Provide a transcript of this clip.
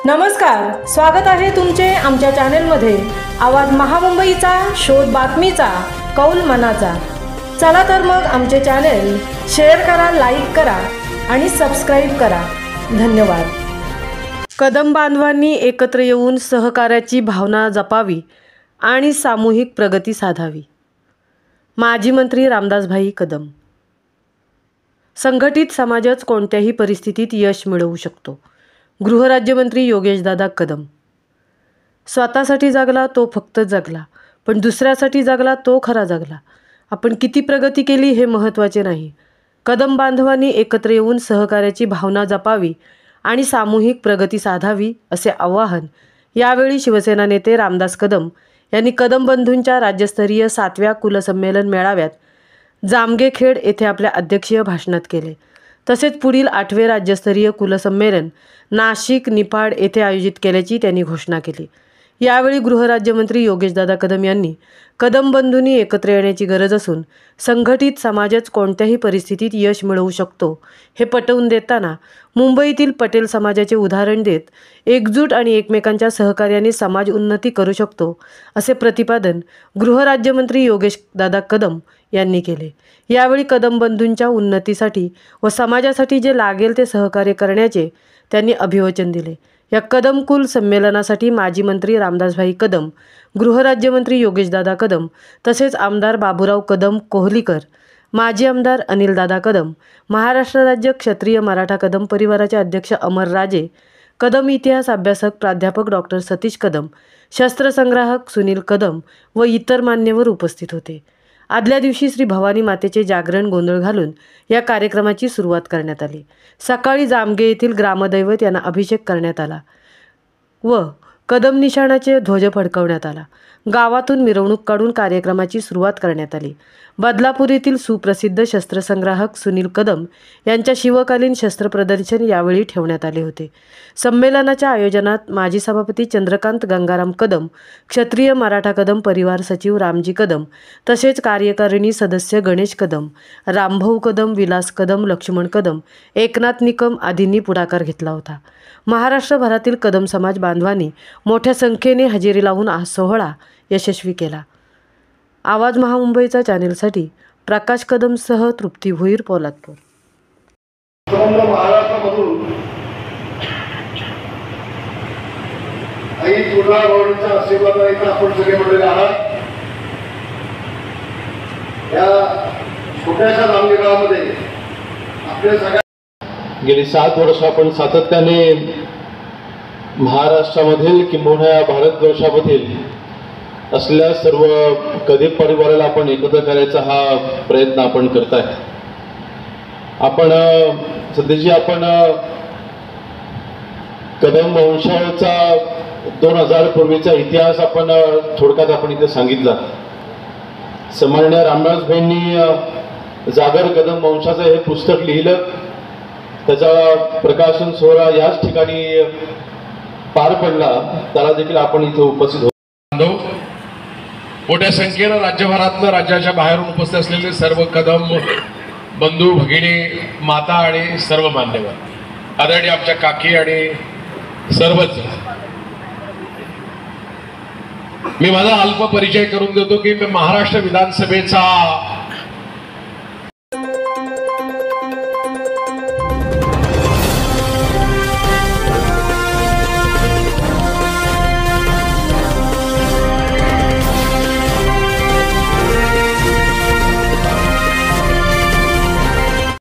नमस्कार, स्वागत आहे तुमचे आमच्या चॅनेलमध्ये। आवाज महामुंबईचा, शोध बातमीचा, कौल मनाचा। चला तर मग आमचे चॅनेल शेअर करा, लाईक करा आणि सबस्क्राइब करा। धन्यवाद। कदम बांधवांनी एकत्र येऊन सहकार्याची भावना जपावी आणि सामूहिक प्रगती साधावी। माजी मंत्री रामदासभाई कदम। संघटित समाजच कोणत्याही परिस्थितीत यश मिळवू शकतो। गृहराज्यमंत्री योगेशदादा कदम। स्वतःसाठी जगला तो फक्त जगला, पण दुसऱ्यासाठी जगला तो खरा जगला। आपण किती प्रगती केली हे महत्त्वाचे नाही, कदम बांधवांनी एकत्र येऊन सहकार्याची भावना जपावी आणि सामूहिक प्रगती साधावी असे आवाहन यावेळी शिवसेना नेते रामदास कदम यांनी कदम बंधूंच्या राज्यस्तरीय 7व्या कुलसंमेलन मेळाव्यात जामगेखेड येथे आपल्या अध्यक्षीय भाषणात केले। तसेच पुढील 8वे राज्यस्तरीय कुलसंमेलन नाशिक निफाड येथे आयोजित केल्याची त्यांनी घोषणा केली। यावेळी गृहराज्यमंत्री योगेशदादा कदम यांनी कदम बंधूंनी एकत्र येण्याची गरज असून संघटित समाजच कोणत्याही परिस्थितीत यश मिळवू शकतो हे पटवून देताना मुंबईतील पटेल समाजाचे उदाहरण देत एकजूट आणि एकमेकांच्या सहकार्याने समाज उन्नती करू शकतो असे प्रतिपादन गृहराज्यमंत्री योगेशदादा कदम यांनी केले। यावेळी कदम बंधूंच्या उन्नतीसाठी व समाजासाठी जे लागेल ते सहकार्य करण्याचे त्यांनी अभिवचन दिले। या कदम कुल संमेलनासाठी माजी मंत्री रामदासभाई कदम, गृहराज्यमंत्री योगेशदादा कदम तसेच आमदार बाबूराव कदम कोहलीकर, माजी आमदार अनिलदादा कदम, महाराष्ट्र राज्य क्षत्रिय मराठा कदम परिवाराचे अध्यक्ष अमर राजे, कदम इतिहास अभ्यासक प्राध्यापक डॉक्टर सतीश कदम, शस्त्रसंग्राहक सुनील कदम व इतर मान्यवर उपस्थित होते। आदल्या दिवशी श्री भवानी मातेचे जागरण गोंधळ घालून या कार्यक्रमाची सुरुवात करण्यात आली। सकाळी जामगे येथील ग्रामदैवत यांना अभिषेक करण्यात आला व कदम निशाणाचे ध्वज फडकवण्यात आला। गावातून मिरवणूक काढून कार्यक्रमाची सुरुवात करण्यात आली। बदलापूर येथील सुप्रसिद्ध शस्त्रसंग्राहक सुनील कदम यांच्या शिवकालीन शस्त्र प्रदर्शन यावेळी ठेवण्यात आले होते। संमेलनाच्या आयोजनात माजी सभापती चंद्रकांत गंगाराम कदम, क्षत्रिय मराठा कदम परिवार सचिव रामजी कदम तसेच कार्यकारिणी सदस्य गणेश कदम, रामभाऊ कदम, विलास कदम, लक्ष्मण कदम, एकनाथ निकम आदींनी पुढाकार घेतला होता। महाराष्ट्रभरातील कदम समाज बांधवांनी मोठ्या संख्येने हजेरी लावून हा सोहळा यशस्वी केला। आवाज महामुंबईचा चॅनेलसाठी प्रकाश कदमसह तृप्ती भोईर, पोलादपूर। महाराष्ट्रामधून आई तुळजाभवानीच्या आशीर्वादाने आपण सगळे मंडळी आहात। या छोट्याशा जामगे गावामध्ये आपल्या सगळ्या गेली 7 वर्ष आपण सातत्याने महाराष्ट्रामधील किंबहुना भारतवर्षामधील असलेल्या सर्व कदम परिवाराला आपण एकत्र करायचा हा प्रयत्न आपण करताय। आपण सध्याची आपण कदम वंशावळीचा 2000 पूर्वीचा इतिहास आपण थोडक्यात आपण इथे सांगितला। सन्माननीय रामदासभाईंनी जागर कदम वंशाचं हे पुस्तक लिहिलं, त्याचा प्रकाशन सोहळा याच ठिकाणी पार पडला, त्याला देखील आपण इथे उपस्थित होतो। मोठ्या संख्येनं राज्यभरातनं राज्याच्या बाहेरून उपस्थित असलेले सर्व कदम बंधू भगिनी, माता आणि सर्व मान्यवर, आदरणीय आमच्या काकी आणि सर्वच, मी माझा अल्प परिचय करून देतो की मी महाराष्ट्र विधानसभेचा